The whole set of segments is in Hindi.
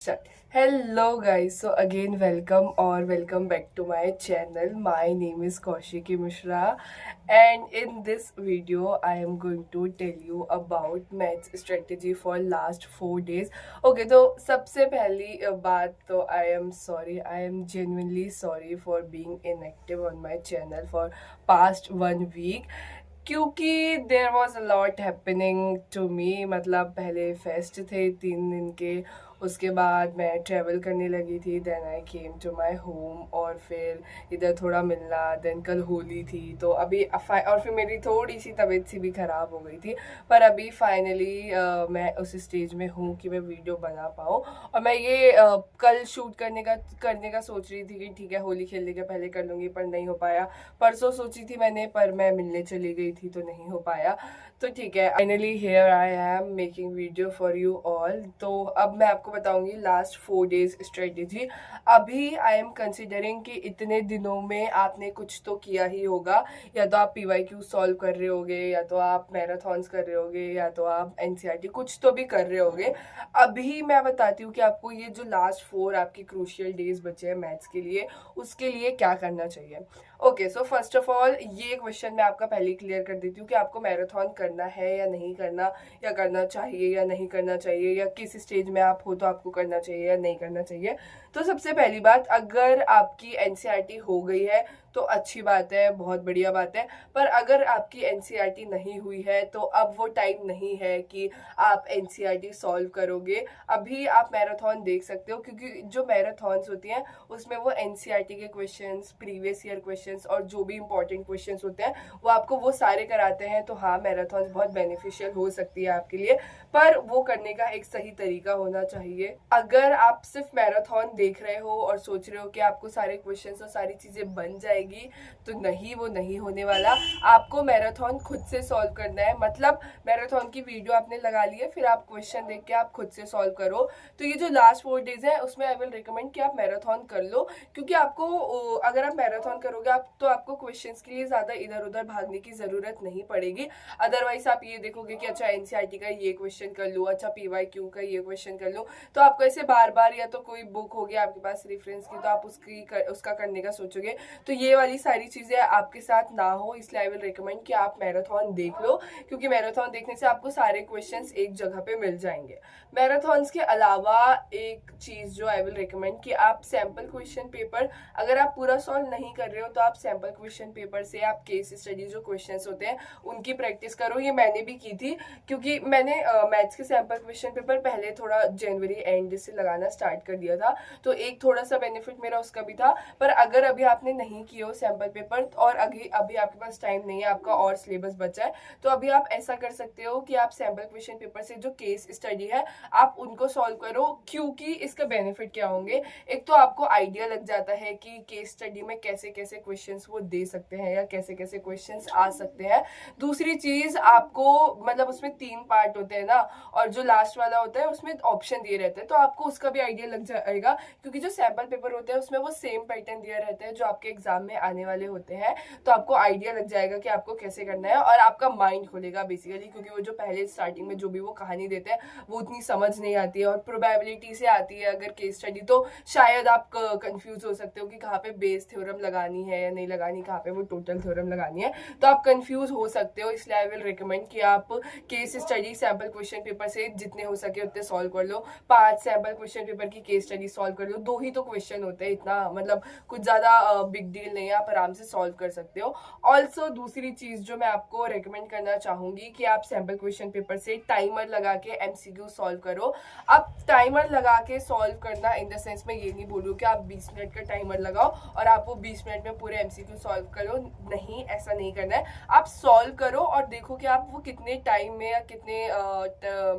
Start. Hello guys, so again welcome back to my channel. My name is Kaushiki Mishra and in this video I am going to tell you about maths strategy for last 4 days. Okay, तो सबसे पहली बात तो I am genuinely sorry for being inactive on my channel for past 1 week. क्योंकि there was a lot happening to me, मतलब पहले फेस्ट थे 3 दिन के, उसके बाद मैं ट्रैवल करने लगी थी, then I came to my home और फिर इधर थोड़ा मिलना, देन कल होली थी तो अभी और फिर मेरी थोड़ी सी तबीयत सी भी ख़राब हो गई थी। पर अभी फाइनली मैं उस स्टेज में हूँ कि मैं वीडियो बना पाऊँ और मैं ये कल शूट करने का सोच रही थी कि ठीक है होली खेलने के पहले कर लूँगी, पर नहीं हो पाया। परसों सोची थी मैंने, पर मैं मिलने चली गई थी तो नहीं हो पाया। तो ठीक है, finally here I am making video for you all. तो अब मैं आपको बताऊंगी लास्ट 4 डेज स्ट्रेटेजी। अभी आई एम कंसिडरिंग कि इतने दिनों में आपने कुछ तो किया ही होगा, या तो आप PYQ सॉल्व कर रहे होगे, या तो आप मैराथॉन्स कर रहे होगे, या तो आप NCERT कुछ तो भी कर रहे होगे। अभी मैं बताती हूँ कि आपको ये जो लास्ट 4 आपकी क्रूशियल डेज बचे हैं मैथ्स के लिए, उसके लिए क्या करना चाहिए। Okay, so first of all ये क्वेश्चन मैं आपका पहले क्लियर कर देती हूँ कि आपको मैराथन करना है या नहीं करना, या करना चाहिए या नहीं करना चाहिए, या किस स्टेज में आप हो तो आपको करना चाहिए या नहीं करना चाहिए। तो सबसे पहली बात, अगर आपकी NCERT हो गई है तो अच्छी बात है, बहुत बढ़िया बात है। पर अगर आपकी NCERT नहीं हुई है तो अब वो टाइम नहीं है कि आप NCERT सॉल्व करोगे। अभी आप मैराथन देख सकते हो, क्योंकि जो मैराथन्स होती हैं उसमें वो NCERT के क्वेश्चंस, प्रीवियस ईयर क्वेश्चंस और जो भी इंपॉर्टेंट क्वेश्चंस होते हैं वो आपको वो सारे कराते हैं। तो हाँ, मैराथन बहुत बेनिफिशियल हो सकती है आपके लिए, पर वो करने का एक सही तरीका होना चाहिए। अगर आप सिर्फ मैराथन देख रहे हो और सोच रहे हो कि आपको सारे क्वेश्चंस और सारी चीजें बन जाएगी, तो नहीं, वो नहीं होने वाला। आपको मैराथन खुद से सॉल्व करना है, मतलब मैराथन की वीडियो आपने लगा ली है, फिर आप क्वेश्चन देख के आप खुद से सॉल्व करो। तो ये जो लास्ट 4 डेज है उसमें आई विल रिकमेंड कि आप मैराथन कर लो, क्योंकि आपको अगर आप मैराथन करोगे तो आपको क्वेश्चंस के लिए ज्यादा इधर उधर भागने की जरूरत नहीं पड़ेगी। अदरवाइज आप ये देखोगे कि अच्छा NCERT का ये क्वेश्चन कर लूँ, अच्छा PYQ का ये क्वेश्चन कर लूँ, तो आपको ऐसे बार बार, या तो कोई बुक होगी आपके पास रेफरेंस की तो आप उसका करने का सोचोगे, तो ये वाली सारी चीजें आपके साथ ना हो। इसलिए आई विल रिकमेंड कि आप मैराथन देख लो, क्योंकि मैराथन देखने से आपको सारे क्वेश्चंस एक जगह पे मिल जाएंगे। मैराथन्स के अलावा एक चीज जो आई विल रिकमेंड कि आप सैम्पल क्वेश्चन पेपर, अगर आप पूरा सॉल्व नहीं कर रहे हो तो आप सैम्पल क्वेश्चन पेपर से आप केस स्टडी जो क्वेश्चंस होते हैं उनकी प्रैक्टिस करो। ये मैंने भी की थी, क्योंकि मैंने मैथ्स के सैम्पल क्वेश्चन पेपर पहले थोड़ा जनवरी एंड से लगाना स्टार्ट कर दिया था, तो एक थोड़ा सा बेनिफिट मेरा उसका भी था। पर अगर अभी आपने नहीं किया हो सैम्पल पेपर और अभी आपके पास टाइम नहीं है, आपका और सिलेबस बचा है, तो अभी आप ऐसा कर सकते हो कि आप सैम्पल क्वेश्चन पेपर से जो केस स्टडी है आप उनको सॉल्व करो। क्योंकि इसका बेनिफिट क्या होंगे, एक तो आपको आइडिया लग जाता है कि केस स्टडी में कैसे कैसे क्वेश्चंस वो दे सकते हैं या कैसे कैसे क्वेश्चंस आ सकते हैं। दूसरी चीज, आपको मतलब उसमें 3 पार्ट होते हैं ना, और जो लास्ट वाला होता है उसमें ऑप्शन दिए रहते हैं, तो आपको उसका भी आइडिया लग जाएगा। क्योंकि जो सैम्पल पेपर होते हैं उसमें वो सेम पैटर्न दिया रहता है जो आपके एग्जाम में आने वाले होते हैं, तो आपको आइडिया लग जाएगा कि आपको कैसे करना है और आपका माइंड खुलेगा बेसिकली। क्योंकि वो जो पहले स्टार्टिंग में जो भी वो कहानी देते हैं वो उतनी समझ नहीं आती है और प्रोबेबिलिटी से आती है अगर केस स्टडी, तो शायद आप कंफ्यूज हो सकते हो कि कहाँ पे बेस थ्योरम लगानी है या नहीं लगानी, कहाँ पे वो टोटल थ्योरम लगानी है, तो आप कंफ्यूज हो सकते हो। इसलिए आई विल रिकमेंड कि आप case study sample question paper से जितने हो सके उतने सॉल्व कर लो। 5 सैम्पल क्वेश्चन पेपर की केस स्टडी सॉल्व कर लो, 2 ही तो क्वेश्चन होते हैं, इतना मतलब कुछ ज्यादा बिग डील नहीं है, आप आराम से सॉल्व कर सकते हो। ऑल्सो दूसरी चीज जो मैं आपको रिकमेंड करना चाहूंगी कि आप सैम्पल क्वेश्चन पेपर से टाइमर लगा के MCQ सॉल्व करो। अब टाइमर लगा के सॉल्व करना इन द सेंस में ये नहीं बोलूँ कि आप 20 मिनट का टाइमर लगाओ और आप वो 20 मिनट में पूरे MCQ सॉल्व करो, नहीं, ऐसा नहीं करना है। आप सॉल्व करो और देखो कि आप वो कितने टाइम में या कितने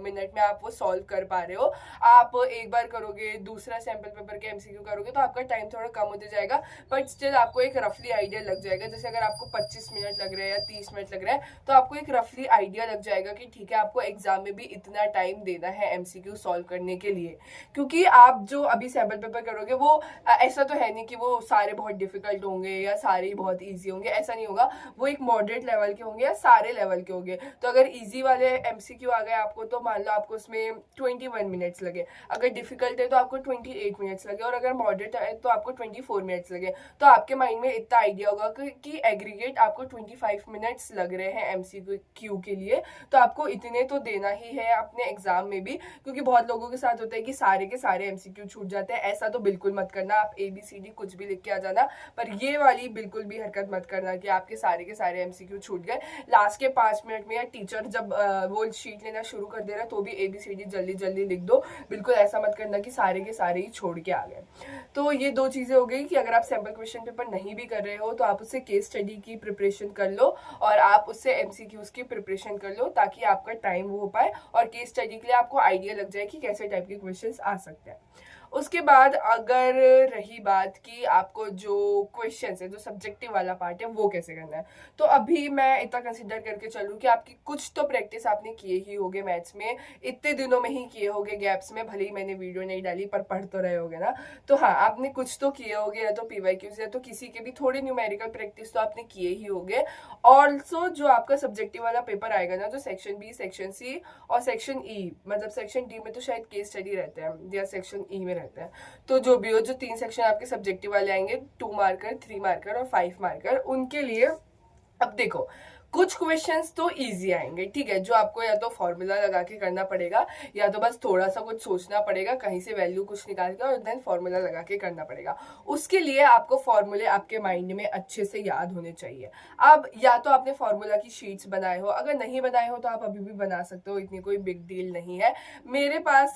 मिनट में आप वो सॉल्व कर पा रहे हो। आप एक बार करोगे, दूसरा सैम्पल पेपर के MCQ करोगे तो आपका टाइम थोड़ा कम होते जाएगा, बट स्टिल आपको एक रफली आइडिया लग जाएगा। जैसे अगर आपको 25 मिनट लग रहे हैं या 30 मिनट लग रहे हैं तो आपको एक रफली आइडिया लग जाएगा कि ठीक है आपको एग्जाम में भी इतना टाइम देना है एमसीक्यू सॉल्व करने के लिए। क्योंकि आप जो अभी सैम्पल पेपर करोगे वो ऐसा तो है नहीं कि वो सारे बहुत डिफिकल्ट होंगे या सारे ही बहुत ईजी होंगे, ऐसा नहीं होगा। वो एक मॉडरेट लेवल के होंगे या सारे लेवल के होंगे। तो अगर ईजी वाले एमसीक्यू आ गए आपको तो मान लो आपको उसमें 21 मिनट्स लगे, अगर डिफिकल्ट है तो आपको 28 मिनट्स लगे, और अगर मॉडरेट है तो आपको 24 मिनट्स लगे। तो आपके माइंड में इतना आइडिया होगा कि एग्रीगेट आपको 25 मिनट्स लग रहे हैं एमसीक्यू के लिए, तो आपको इतने तो देना ही है अपने एग्जाम में भी। क्योंकि बहुत लोगों के साथ होता है कि सारे के सारे एमसीक्यू छूट जाते हैं, ऐसा तो बिल्कुल मत करना। आप ABCD कुछ भी लिख के आ जाना, पर ये वाली बिल्कुल भी हरकत मत करना कि आपके सारे के सारे एमसीक्यू छूट गए लास्ट के 5 मिनट में, या टीचर जब वो शीट लेना शुरू कर दे रहा तो भी ABCD जल्दी जल्दी लिख दो। बिल्कुल ऐसा मत करना कि सारे के सारे ही छोड़ के आ गए। तो ये दो चीजें हो गई कि अगर आप सैम्पल क्वेश्चन पेपर नहीं भी कर रहे हो तो आप उससे केस स्टडी की प्रिपरेशन कर लो और आप उससे एमसीक्यूज की प्रिपरेशन कर लो, ताकि आपका टाइम वो हो पाए और केस स्टडी के लिए आपको आइडिया लग जाए कि कैसे टाइप के क्वेश्चंस आ सकते हैं। उसके बाद अगर रही बात कि आपको जो क्वेश्चंस है, जो सब्जेक्टिव वाला पार्ट है, वो कैसे करना है, तो अभी मैं इतना कंसिडर करके चलूँ कि आपकी कुछ तो प्रैक्टिस आपने किए ही होगे मैथ्स में, इतने दिनों में ही किए होगे गैप्स में, भले ही मैंने वीडियो नहीं डाली पर पढ़ तो रहे होगे ना। तो हाँ, आपने कुछ तो किए होगे, या तो PYQs या तो किसी के भी थोड़ी न्यूमेरिकल प्रैक्टिस तो आपने किए ही होगे। ऑल्सो जो आपका सब्जेक्टिव वाला पेपर आएगा ना, जो सेक्शन बी, सेक्शन सी और सेक्शन ई, मतलब सेक्शन डी में तो शायद केस स्टडी रहते हैं या सेक्शन ई में रहते हैं, तो जो भी हो, जो 3 सेक्शन आपके सब्जेक्टिव वाले आएंगे, 2 मार्कर, 3 मार्कर और 5 मार्कर, उनके लिए अब देखो कुछ क्वेश्चंस तो इजी आएंगे, ठीक है, जो आपको या तो फॉर्मूला लगा के करना पड़ेगा या तो बस थोड़ा सा कुछ सोचना पड़ेगा, कहीं से वैल्यू कुछ निकाल के और देन फॉर्मूला लगा के करना पड़ेगा। उसके लिए आपको फॉर्मूले आपके माइंड में अच्छे से याद होने चाहिए। अब या तो आपने फॉर्मूला की शीट्स बनाए हो, अगर नहीं बनाए हो तो आप अभी भी बना सकते हो, इतनी कोई बिग डील नहीं है। मेरे पास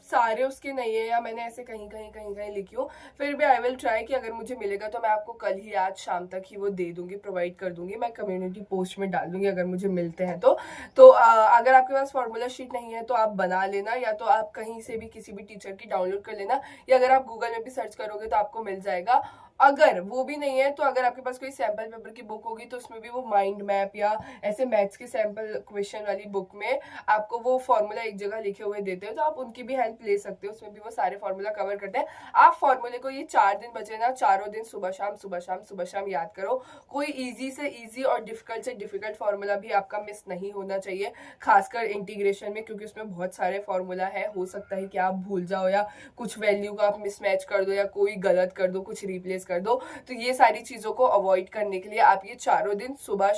सारे उसके नहीं है, या मैंने ऐसे कहीं कहीं कहीं कहीं लिखी हूँ, फिर भी आई विल ट्राई कि अगर मुझे मिलेगा तो मैं आपको कल ही, आज शाम तक ही वो दे दूंगी, प्रोवाइड कर दूंगी। मैं कम्युनिटी पोस्ट में डाल दूंगी अगर मुझे मिलते हैं तो। अगर आपके पास फॉर्मूला शीट नहीं है तो आप बना लेना, या तो आप कहीं से भी किसी भी टीचर की डाउनलोड कर लेना, या अगर आप गूगल में भी सर्च करोगे तो आपको मिल जाएगा। अगर वो भी नहीं है तो अगर आपके पास कोई सैम्पल पेपर की बुक होगी तो उसमें भी वो माइंड मैप या ऐसे मैथ्स के सैम्पल क्वेश्चन वाली बुक में आपको वो फॉर्मूला एक जगह लिखे हुए देते हो, तो आप उनकी भी हेल्प ले सकते हो, उसमें भी वो सारे फॉर्मूला कवर करते हैं। आप फॉर्मूले को ये 4 दिन बचे ना, चारों दिन सुबह शाम सुबह शाम सुबह शाम याद करो। कोई इजी से इजी और डिफिकल्ट से डिफिकल्ट फॉर्मूला भी आपका मिस नहीं होना चाहिए, खासकर इंटीग्रेशन में, क्योंकि उसमें बहुत सारे फॉर्मूला है। हो सकता है कि आप भूल जाओ या कुछ वैल्यू को आप मिसमैच कर दो या कोई गलत कर दो, कुछ रिप्लेस कर दो। तो ये सारी चीजों को अवॉइड करने के लिए आप ये चारों दिन सुबह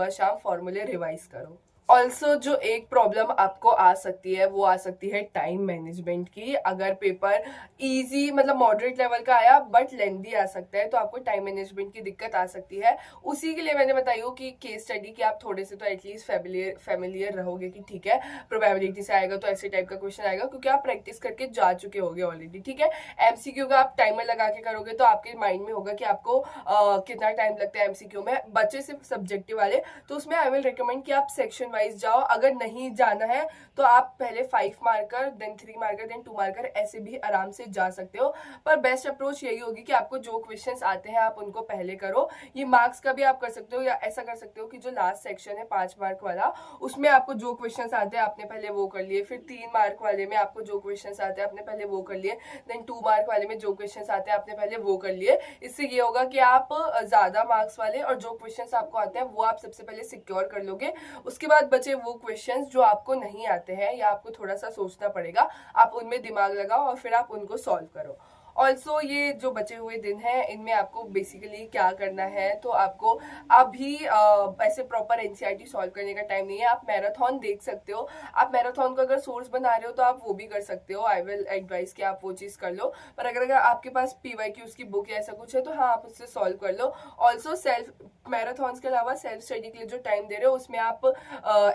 शाम फॉर्मूले रिवाइज करो। ऑल्सो जो एक प्रॉब्लम आपको आ सकती है वो आ सकती है टाइम मैनेजमेंट की। अगर पेपर इजी मतलब मॉडरेट लेवल का आया बट लेंथी आ सकता है तो आपको टाइम मैनेजमेंट की दिक्कत आ सकती है। उसी के लिए मैंने बताई हो कि केस स्टडी की आप थोड़े से तो एटलीस्ट फेमिलियर रहोगे कि ठीक है प्रोबेबिलिटी से आएगा तो ऐसे टाइप का क्वेश्चन आएगा, क्योंकि आप प्रैक्टिस करके जा चुके होगे ऑलरेडी, ठीक है। एमसीक्यू का आप टाइमर लगा के करोगे तो आपके माइंड में होगा कि आपको कितना टाइम लगता है एमसीक्यू में। बच्चे सिर्फ सब्जेक्टिव वाले तो उसमें आई विल रिकमेंड कि आप सेक्शन वाइज जाओ। अगर नहीं जाना है तो आप पहले 5 marker then 3 marker then 2 marker ऐसे भी आराम से जा सकते हो, पर बेस्ट अप्रोच यही होगी कि आपको जो क्वेश्चंस आते हैं आप उनको पहले करो। ये मार्क्स का भी आप कर सकते हो, या ऐसा कर सकते हो कि जो लास्ट सेक्शन है 5 मार्क वाला उसमें आपको जो क्वेश्चंस आते हैं आपने पहले वो कर लिए, फिर 3 मार्क वाले में आपको जो क्वेश्चंस आते हैं आपने पहले वो कर लिए, देन 2 मार्क वाले में जो क्वेश्चंस आते हैं आपने पहले वो कर लिए। इससे ये होगा कि आप ज्यादा मार्क्स वाले और जो क्वेश्चंस आपको आते हैं वो आप सबसे पहले सिक्योर कर लोगे। उसके बाद बचे वो क्वेश्चंस जो आपको नहीं आते हैं या आपको थोड़ा सा सोचना पड़ेगा, आप उनमें दिमाग लगाओ और फिर आप उनको सॉल्व करो। ऑल्सो ये जो बचे हुए दिन हैं इनमें आपको बेसिकली क्या करना है, तो आपको अभी ऐसे प्रॉपर एनसीईआरटी सॉल्व करने का टाइम नहीं है। आप मैराथन देख सकते हो, आप मैराथन को अगर सोर्स बना रहे हो तो आप वो भी कर सकते हो। आई विल एडवाइस कि आप वो चीज कर लो, पर अगर आपके पास PYQs की बुक या ऐसा कुछ है तो हाँ आप उससे सॉल्व कर लो। ऑल्सो सेल्फ मैराथन के अलावा सेल्फ स्टडी के लिए जो टाइम दे रहे हो उसमें आप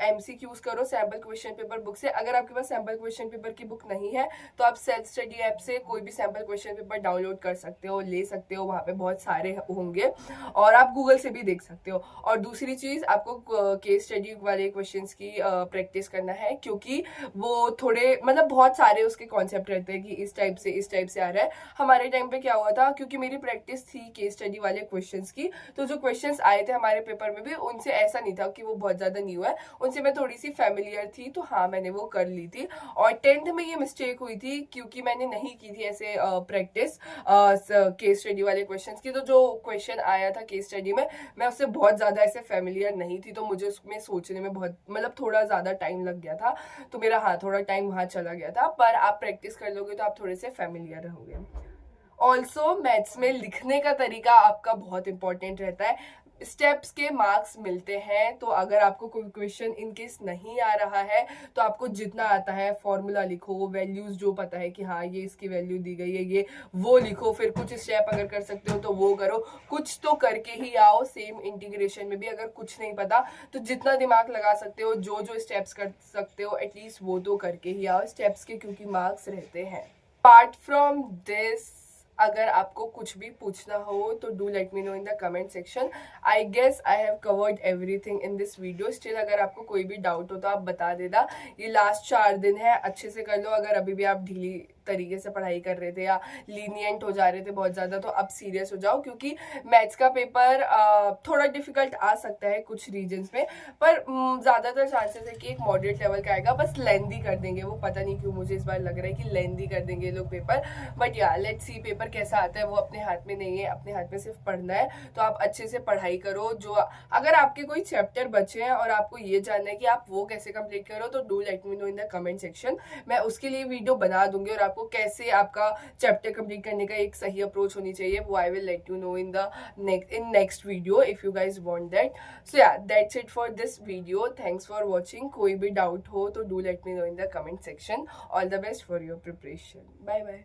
MCQs करो सैम्पल क्वेश्चन पेपर बुक से। अगर आपके पास सैम्पल क्वेश्चन पेपर की बुक नहीं है तो आप सेल्फ स्टडी ऐप से कोई भी sample question question paper download कर सकते हो, ले सकते हो, वहाँ पे बहुत सारे होंगे और आप गूगल से भी देख सकते हो। और दूसरी चीज़, आपको केस स्टडी वाले क्वेश्चंस की प्रैक्टिस करना है, क्योंकि वो थोड़े मतलब बहुत सारे उसके कॉन्सेप्ट रहते हैं कि इस टाइप से आ रहा है। हमारे टाइम पे क्या हुआ था, क्योंकि मेरी प्रैक्टिस थी केस स्टडी वाले क्वेश्चंस की, तो जो क्वेश्चंस आए थे हमारे पेपर में भी उनसे ऐसा नहीं था कि वो बहुत ज़्यादा न्यू है, उनसे मैं थोड़ी सी फेमिलियर थी, तो हाँ मैंने वो कर ली थी। और 10th में ये मिस्टेक हुई थी क्योंकि मैंने नहीं की थी ऐसे प्रैक्टिस केस स्टडी वाले क्वेश्चंस की। तो जो क्वेश्चन आया था केस स्टडी में, मैं उससे बहुत ज़्यादा ऐसे फेमिलियर नहीं थी, तो मुझे उसमें सोचने में बहुत मतलब थोड़ा ज़्यादा टाइम लग गया था, तो मेरा हाँ थोड़ा टाइम वहाँ चला गया था। पर आप प्रैक्टिस कर लोगे तो आप थोड़े से फेमिलियर रहोगे। ऑल्सो मैथ्स में लिखने का तरीका आपका बहुत इंपॉर्टेंट रहता है। स्टेप्स के मार्क्स मिलते हैं, तो अगर आपको कोई क्वेश्चन इन केस नहीं आ रहा है तो आपको जितना आता है फॉर्मूला लिखो, वैल्यूज जो पता है कि हाँ ये इसकी वैल्यू दी गई है ये वो लिखो, फिर कुछ स्टेप अगर कर सकते हो तो वो करो, कुछ तो करके ही आओ। सेम इंटीग्रेशन में भी अगर कुछ नहीं पता तो जितना दिमाग लगा सकते हो, जो जो स्टेप्स कर सकते हो एटलीस्ट वो तो करके ही आओ स्टेप्स के, क्योंकि मार्क्स रहते हैं। अपार्ट फ्रॉम दिस, अगर आपको कुछ भी पूछना हो तो do let me know in the comment section. I guess I have covered everything in this video. Still अगर आपको कोई भी डाउट हो तो आप बता देना। ये लास्ट 4 दिन है, अच्छे से कर लो। अगर अभी भी आप ढीली तरीके से पढ़ाई कर रहे थे या लीनियंट हो जा रहे थे बहुत ज़्यादा, तो अब सीरियस हो जाओ, क्योंकि मैथ्स का पेपर थोड़ा डिफिकल्ट आ सकता है कुछ रीजन्स में, पर ज़्यादातर चांसेस है कि एक मॉडरेट लेवल का आएगा। बस लेंदी कर देंगे वो, पता नहीं क्यों मुझे इस बार लग रहा है कि लेंदी कर देंगे ये लोग पेपर। बट या लेट्स सी पेपर कैसा आता है, वो अपने हाथ में नहीं है, अपने हाथ में सिर्फ पढ़ना है। तो आप अच्छे से पढ़ाई करो। जो अगर आपके कोई चैप्टर बचे हैं और आपको ये जानना है कि आप वो कैसे कंप्लीट करो, तो do let me know in the comment section. मैं उसके लिए वीडियो बना दूंगी, और आपको कैसे आपका चैप्टर कंप्लीट करने का एक सही अप्रोच होनी चाहिए वो I will let you know in the next video if you guys want that. So yeah that's it for this video. Thanks for watching. कोई भी डाउट हो तो do let me know in the comment section. All the best for your preparation. Bye bye.